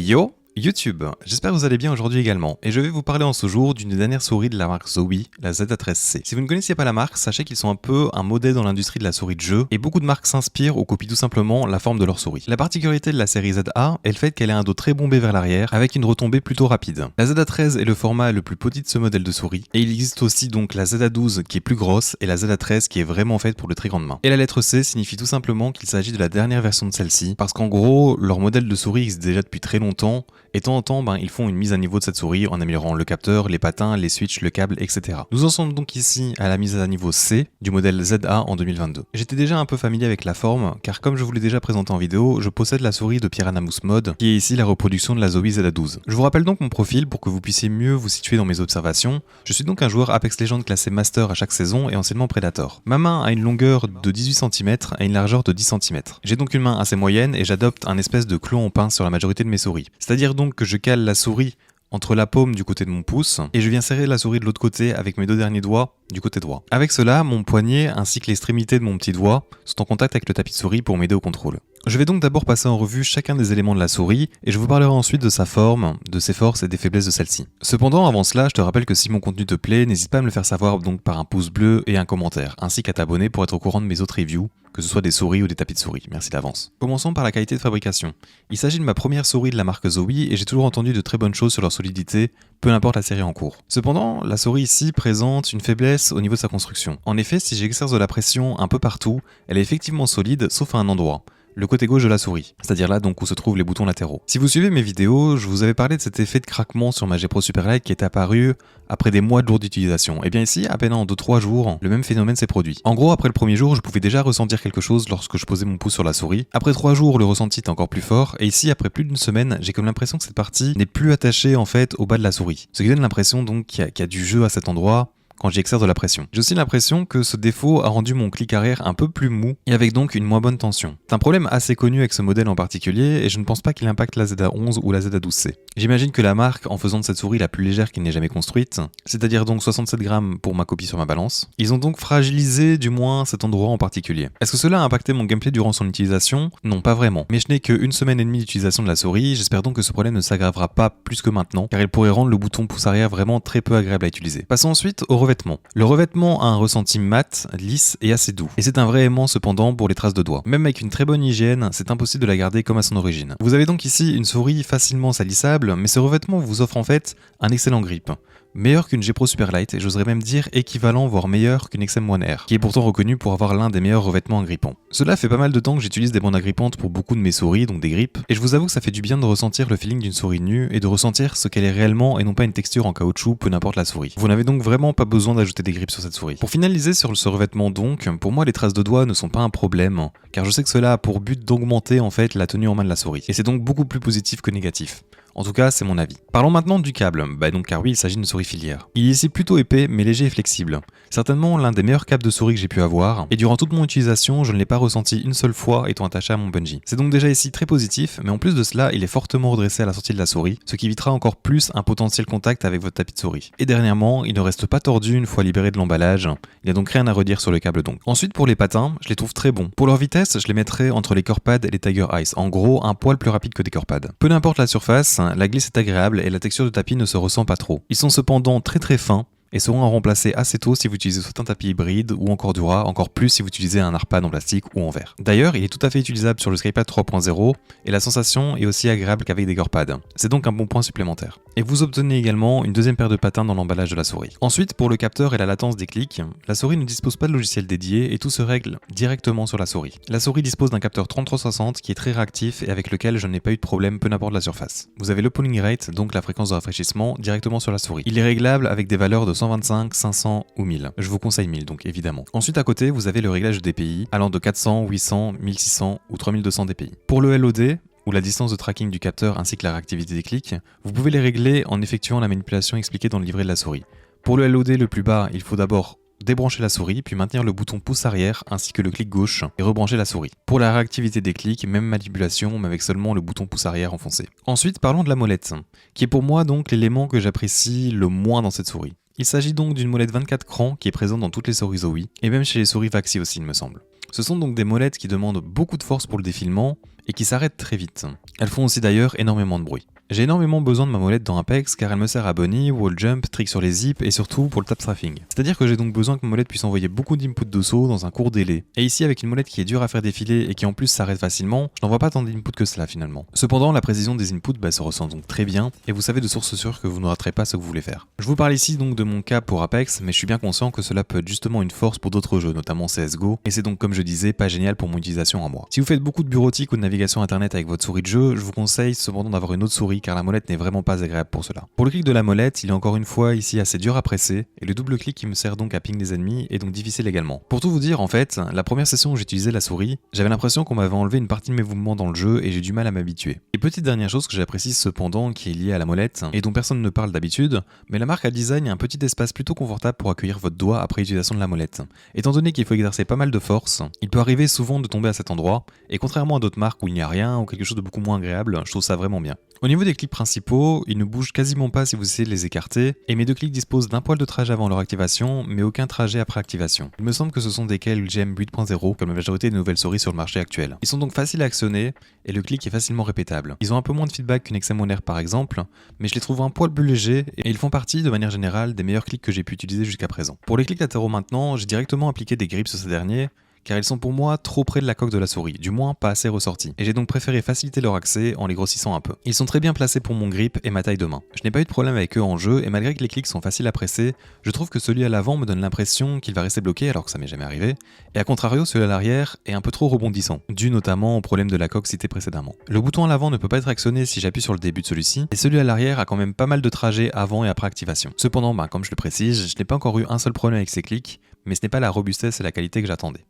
Yo YouTube, j'espère que vous allez bien aujourd'hui également, et je vais vous parler en ce jour d'une dernière souris de la marque Zowie, la ZA13C. Si vous ne connaissiez pas la marque, sachez qu'ils sont un peu un modèle dans l'industrie de la souris de jeu, et beaucoup de marques s'inspirent ou copient tout simplement la forme de leur souris. La particularité de la série ZA est le fait qu'elle ait un dos très bombé vers l'arrière, avec une retombée plutôt rapide. La ZA13 est le format le plus petit de ce modèle de souris, et il existe aussi donc la ZA12 qui est plus grosse, et la ZA13 qui est vraiment faite pour le très grande main. Et la lettre C signifie tout simplement qu'il s'agit de la dernière version de celle-ci, parce qu'en gros, leur modèle de souris existe déjà depuis très longtemps, et de temps en temps, ils font une mise à niveau de cette souris en améliorant le capteur, les patins, les switches, le câble, etc. Nous en sommes donc ici à la mise à niveau C du modèle ZA en 2022. J'étais déjà un peu familier avec la forme, car comme je vous l'ai déjà présenté en vidéo, je possède la souris de Piranha Mouse Mode, qui est ici la reproduction de la Zowie ZA12. Je vous rappelle donc mon profil pour que vous puissiez mieux vous situer dans mes observations. Je suis donc un joueur Apex Legends classé Master à chaque saison et anciennement Predator. Ma main a une longueur de 18 cm et une largeur de 10 cm. J'ai donc une main assez moyenne et j'adopte un espèce de clou en pince sur la majorité de mes souris. C'est-à-dire donc que je cale la souris entre la paume du côté de mon pouce et je viens serrer la souris de l'autre côté avec mes deux derniers doigts du côté droit. Avec cela, mon poignet ainsi que l'extrémité de mon petit doigt sont en contact avec le tapis de souris pour m'aider au contrôle. Je vais donc d'abord passer en revue chacun des éléments de la souris et je vous parlerai ensuite de sa forme, de ses forces et des faiblesses de celle-ci. Cependant, avant cela, je te rappelle que si mon contenu te plaît, n'hésite pas à me le faire savoir donc par un pouce bleu et un commentaire, ainsi qu'à t'abonner pour être au courant de mes autres reviews, que ce soit des souris ou des tapis de souris. Merci d'avance. Commençons par la qualité de fabrication. Il s'agit de ma première souris de la marque Zowie et j'ai toujours entendu de très bonnes choses sur leur solidité, peu importe la série en cours. Cependant, la souris ici présente une faiblesse au niveau de sa construction. En effet, si j'exerce de la pression un peu partout, elle est effectivement solide, sauf à un endroit. Le côté gauche de la souris, c'est-à-dire là donc où se trouvent les boutons latéraux. Si vous suivez mes vidéos, je vous avais parlé de cet effet de craquement sur ma G Pro Super Lite qui est apparu après des mois de lourde utilisation. Et bien ici, à peine en 2-3 jours, le même phénomène s'est produit. En gros, après le premier jour, je pouvais déjà ressentir quelque chose lorsque je posais mon pouce sur la souris. Après 3 jours, le ressenti est encore plus fort, et ici, après plus d'une semaine, j'ai comme l'impression que cette partie n'est plus attachée en fait au bas de la souris. Ce qui donne l'impression donc qu'il y a du jeu à cet endroit, quand j'y exerce de la pression. J'ai aussi l'impression que ce défaut a rendu mon clic arrière un peu plus mou et avec donc une moins bonne tension. C'est un problème assez connu avec ce modèle en particulier et je ne pense pas qu'il impacte la ZA11 ou la ZA12C. J'imagine que la marque, en faisant de cette souris la plus légère qu'il n'ait jamais construite, c'est-à-dire donc 67 grammes pour ma copie sur ma balance, ils ont donc fragilisé du moins cet endroit en particulier. Est-ce que cela a impacté mon gameplay durant son utilisation? Non, pas vraiment. Mais je n'ai qu'une semaine et demie d'utilisation de la souris, j'espère donc que ce problème ne s'aggravera pas plus que maintenant, car il pourrait rendre le bouton pouce arrière vraiment très peu agréable à utiliser. Passons ensuite au revêtement. Le revêtement a un ressenti mat, lisse et assez doux. Et c'est un vrai aimant cependant pour les traces de doigts. Même avec une très bonne hygiène, c'est impossible de la garder comme à son origine. Vous avez donc ici une souris facilement salissable, mais ce revêtement vous offre en fait un excellent grip. Meilleur qu'une G Pro Super Lite et j'oserais même dire équivalent voire meilleur qu'une XM1R, qui est pourtant reconnue pour avoir l'un des meilleurs revêtements agrippants. Cela fait pas mal de temps que j'utilise des bandes agrippantes pour beaucoup de mes souris, donc des grips, et je vous avoue que ça fait du bien de ressentir le feeling d'une souris nue et de ressentir ce qu'elle est réellement et non pas une texture en caoutchouc, peu n'importe la souris. Vous n'avez donc vraiment pas besoin d'ajouter des grips sur cette souris. Pour finaliser sur ce revêtement donc, pour moi les traces de doigts ne sont pas un problème, car je sais que cela a pour but d'augmenter en fait la tenue en main de la souris, et c'est donc beaucoup plus positif que négatif. En tout cas, c'est mon avis. Parlons maintenant du câble, car oui, il s'agit d'une souris filière. Il est ici plutôt épais, mais léger et flexible. Certainement l'un des meilleurs câbles de souris que j'ai pu avoir, et durant toute mon utilisation, je ne l'ai pas ressenti une seule fois étant attaché à mon bungee. C'est donc déjà ici très positif, mais en plus de cela, il est fortement redressé à la sortie de la souris, ce qui évitera encore plus un potentiel contact avec votre tapis de souris. Et dernièrement, il ne reste pas tordu une fois libéré de l'emballage, il n'y a donc rien à redire sur le câble donc. Ensuite, pour les patins, je les trouve très bons. Pour leur vitesse, je les mettrai entre les Corepad et les Tiger Ice, en gros, un poil plus rapide que des Corepad. Peu n'importe la surface, la glisse est agréable et la texture du tapis ne se ressent pas trop. Ils sont cependant très fins et seront à remplacer assez tôt si vous utilisez soit un tapis hybride ou encore du rat, encore plus si vous utilisez un Arpad en plastique ou en verre. D'ailleurs, il est tout à fait utilisable sur le Skypad 3.0 et la sensation est aussi agréable qu'avec des Corepad. C'est donc un bon point supplémentaire. Et vous obtenez également une deuxième paire de patins dans l'emballage de la souris. Ensuite, pour le capteur et la latence des clics, la souris ne dispose pas de logiciel dédié et tout se règle directement sur la souris. La souris dispose d'un capteur 3360 qui est très réactif et avec lequel je n'ai pas eu de problème peu n'importe la surface. Vous avez le polling rate, donc la fréquence de rafraîchissement, directement sur la souris. Il est réglable avec des valeurs de 125, 500 ou 1000. Je vous conseille 1000 donc évidemment. Ensuite à côté vous avez le réglage de DPI allant de 400, 800, 1600 ou 3200 DPI. Pour le LOD, ou la distance de tracking du capteur ainsi que la réactivité des clics, vous pouvez les régler en effectuant la manipulation expliquée dans le livret de la souris. Pour le LOD le plus bas, il faut d'abord débrancher la souris, puis maintenir le bouton pouce arrière ainsi que le clic gauche et rebrancher la souris. Pour la réactivité des clics, même manipulation mais avec seulement le bouton pouce arrière enfoncé. Ensuite parlons de la molette, qui est pour moi donc l'élément que j'apprécie le moins dans cette souris. Il s'agit donc d'une molette 24 crans qui est présente dans toutes les souris Zowie, et même chez les souris Vaxi aussi il me semble. Ce sont donc des molettes qui demandent beaucoup de force pour le défilement, et qui s'arrêtent très vite. Elles font aussi d'ailleurs énormément de bruit. J'ai énormément besoin de ma molette dans Apex car elle me sert à bunny, wall jump, trick sur les zips et surtout pour le tap strafing. C'est-à-dire que j'ai donc besoin que ma molette puisse envoyer beaucoup d'inputs de saut dans un court délai. Et ici avec une molette qui est dure à faire défiler et qui en plus s'arrête facilement, je n'envoie pas tant d'inputs que cela finalement. Cependant la précision des inputs se ressent donc très bien et vous savez de source sûre que vous ne raterez pas ce que vous voulez faire. Je vous parle ici donc de mon cas pour Apex, mais je suis bien conscient que cela peut être justement une force pour d'autres jeux, notamment CSGO, et c'est donc comme je disais pas génial pour mon utilisation à moi. Si vous faites beaucoup de bureautique ou de navigation internet avec votre souris de jeu, je vous conseille cependant d'avoir une autre souris car la molette n'est vraiment pas agréable pour cela. Pour le clic de la molette, il est encore une fois ici assez dur à presser, et le double clic qui me sert donc à ping les ennemis est donc difficile également. Pour tout vous dire, en fait, la première session où j'utilisais la souris, j'avais l'impression qu'on m'avait enlevé une partie de mes mouvements dans le jeu et j'ai du mal à m'habituer. Et petite dernière chose que j'apprécie cependant qui est liée à la molette, et dont personne ne parle d'habitude, mais la marque a design un petit espace plutôt confortable pour accueillir votre doigt après utilisation de la molette. Étant donné qu'il faut exercer pas mal de force, il peut arriver souvent de tomber à cet endroit, et contrairement à d'autres marques où il n'y a rien ou quelque chose de beaucoup moins agréable, je trouve ça vraiment bien. Au niveau des clics principaux, ils ne bougent quasiment pas si vous essayez de les écarter, et mes deux clics disposent d'un poil de trajet avant leur activation, mais aucun trajet après activation. Il me semble que ce sont des KLGM 8.0, comme la majorité des nouvelles souris sur le marché actuel. Ils sont donc faciles à actionner, et le clic est facilement répétable. Ils ont un peu moins de feedback qu'une XM Air par exemple, mais je les trouve un poil plus légers, et ils font partie, de manière générale, des meilleurs clics que j'ai pu utiliser jusqu'à présent. Pour les clics latéraux maintenant, j'ai directement appliqué des grips sur ces derniers, car ils sont pour moi trop près de la coque de la souris, du moins pas assez ressortis, et j'ai donc préféré faciliter leur accès en les grossissant un peu. Ils sont très bien placés pour mon grip et ma taille de main. Je n'ai pas eu de problème avec eux en jeu, et malgré que les clics sont faciles à presser, je trouve que celui à l'avant me donne l'impression qu'il va rester bloqué alors que ça m'est jamais arrivé, et à contrario celui à l'arrière est un peu trop rebondissant, dû notamment au problème de la coque cité précédemment. Le bouton à l'avant ne peut pas être actionné si j'appuie sur le début de celui-ci, et celui à l'arrière a quand même pas mal de trajets avant et après activation. Cependant, comme je le précise, je n'ai pas encore eu un seul problème avec ces clics, mais ce n'est pas la robustesse et la qualité que j'attendais.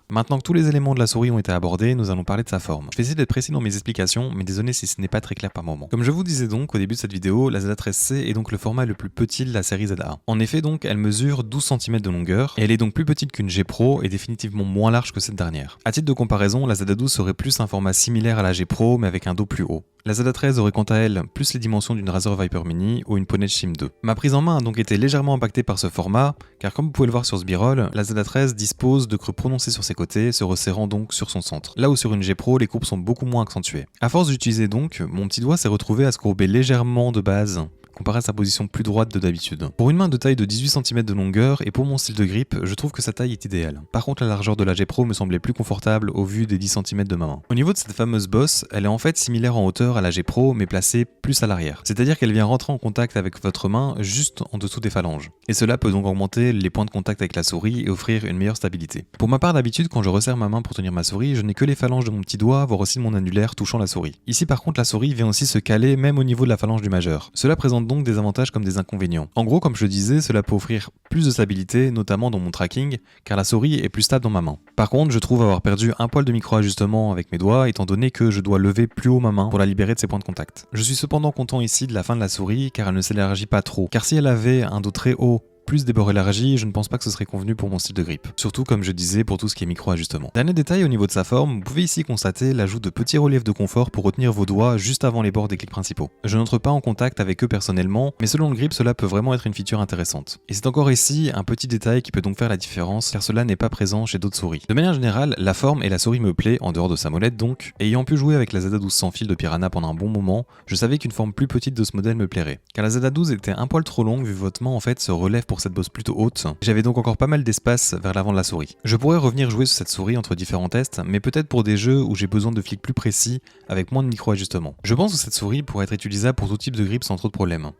Maintenant que tous les éléments de la souris ont été abordés, nous allons parler de sa forme. Je vais essayer d'être précis dans mes explications, mais désolé si ce n'est pas très clair par moment. Comme je vous disais donc au début de cette vidéo, la ZA13C est donc le format le plus petit de la série ZA. En effet donc, elle mesure 12 cm de longueur, et elle est donc plus petite qu'une G Pro et définitivement moins large que cette dernière. A titre de comparaison, la ZA12 serait plus un format similaire à la G Pro, mais avec un dos plus haut. La ZA13 aurait quant à elle plus les dimensions d'une Razer Viper Mini ou une Poney Shim 2. Ma prise en main a donc été légèrement impactée par ce format, car comme vous pouvez le voir sur ce b-roll, la ZA13 dispose de creux prononcés sur ses côtés, se resserrant donc sur son centre. Là où sur une G Pro, les courbes sont beaucoup moins accentuées. À force d'utiliser donc, mon petit doigt s'est retrouvé à se courber légèrement de base, comparé à sa position plus droite de d'habitude. Pour une main de taille de 18 cm de longueur et pour mon style de grip, je trouve que sa taille est idéale. Par contre, la largeur de la G Pro me semblait plus confortable au vu des 10 cm de ma main. Au niveau de cette fameuse bosse, elle est en fait similaire en hauteur à la G Pro mais placée plus à l'arrière. C'est-à-dire qu'elle vient rentrer en contact avec votre main juste en dessous des phalanges. Et cela peut donc augmenter les points de contact avec la souris et offrir une meilleure stabilité. Pour ma part d'habitude, quand je resserre ma main pour tenir ma souris, je n'ai que les phalanges de mon petit doigt, voire aussi mon annulaire touchant la souris. Ici par contre, la souris vient aussi se caler même au niveau de la phalange du majeur. Cela présente donc des avantages comme des inconvénients. En gros, comme je le disais, cela peut offrir plus de stabilité, notamment dans mon tracking, car la souris est plus stable dans ma main. Par contre, je trouve avoir perdu un poil de micro-ajustement avec mes doigts, étant donné que je dois lever plus haut ma main pour la libérer de ses points de contact. Je suis cependant content ici de la fin de la souris, car elle ne s'élargit pas trop, car si elle avait un dos très haut, plus des bords élargis, je ne pense pas que ce serait convenu pour mon style de grip. Surtout, comme je disais, pour tout ce qui est micro-ajustement. Dernier détail au niveau de sa forme, vous pouvez ici constater l'ajout de petits reliefs de confort pour retenir vos doigts juste avant les bords des clics principaux. Je n'entre pas en contact avec eux personnellement, mais selon le grip, cela peut vraiment être une feature intéressante. Et c'est encore ici un petit détail qui peut donc faire la différence, car cela n'est pas présent chez d'autres souris. De manière générale, la forme et la souris me plaît, en dehors de sa molette donc, et ayant pu jouer avec la ZA12 sans fil de Piranha pendant un bon moment, je savais qu'une forme plus petite de ce modèle me plairait. Car la ZA12 était un poil trop longue vu que votre main en fait se relève pour cette bosse plutôt haute. J'avais donc encore pas mal d'espace vers l'avant de la souris. Je pourrais revenir jouer sur cette souris entre différents tests, mais peut-être pour des jeux où j'ai besoin de flics plus précis, avec moins de micro-ajustements. Je pense que cette souris pourrait être utilisable pour tout type de grip sans trop de problèmes.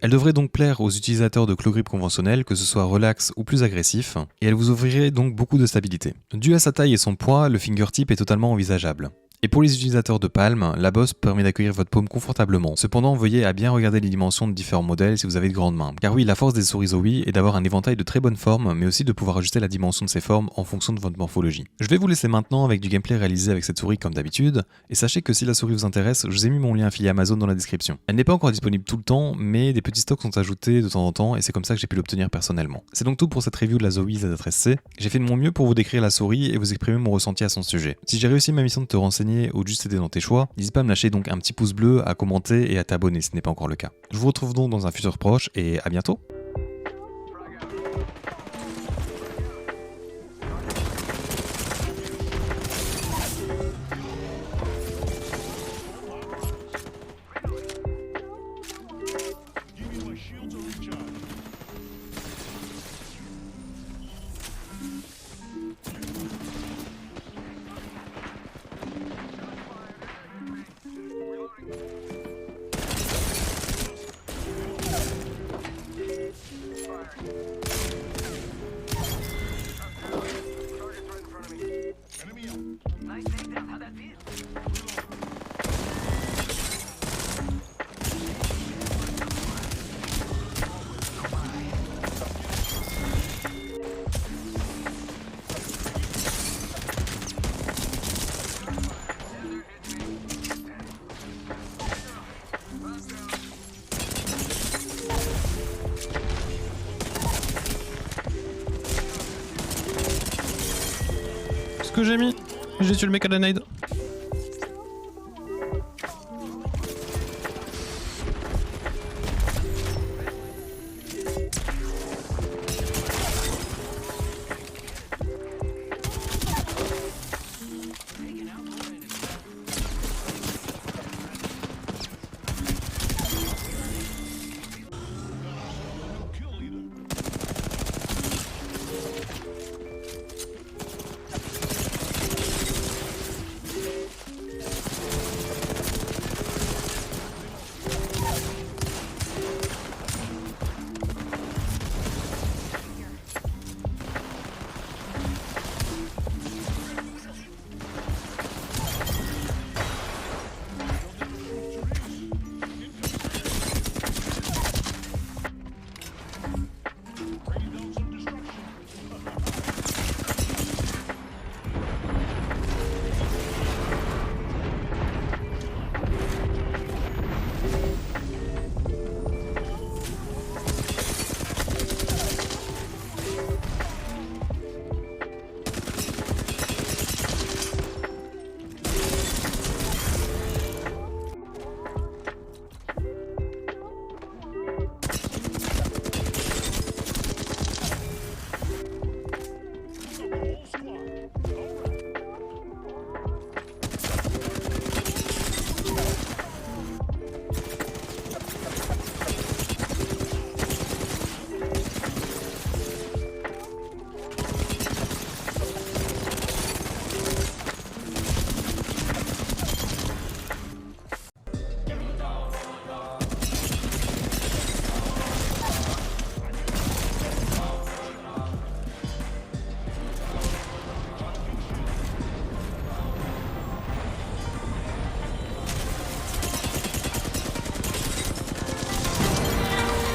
Elle devrait donc plaire aux utilisateurs de claw grip conventionnels, que ce soit relax ou plus agressif, et elle vous offrirait donc beaucoup de stabilité. Dû à sa taille et son poids, le fingertip est totalement envisageable. Et pour les utilisateurs de Palm, la bosse permet d'accueillir votre paume confortablement. Cependant, veillez à bien regarder les dimensions de différents modèles si vous avez de grandes mains. Car oui, la force des souris Zowie est d'avoir un éventail de très bonnes formes, mais aussi de pouvoir ajuster la dimension de ces formes en fonction de votre morphologie. Je vais vous laisser maintenant avec du gameplay réalisé avec cette souris comme d'habitude, et sachez que si la souris vous intéresse, je vous ai mis mon lien affilié Amazon dans la description. Elle n'est pas encore disponible tout le temps, mais des petits stocks sont ajoutés de temps en temps, et c'est comme ça que j'ai pu l'obtenir personnellement. C'est donc tout pour cette review de la Zowie Z13C. J'ai fait de mon mieux pour vous décrire la souris et vous exprimer mon ressenti à son sujet. Si j'ai réussi ma mission de te renseigner ou de juste aider dans tes choix, n'hésite pas à me lâcher donc un petit pouce bleu, à commenter et à t'abonner si ce n'est pas encore le cas. Je vous retrouve donc dans un futur proche et à bientôt. Ce que j'ai mis, j'ai tué le mec à la nade.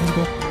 Encore.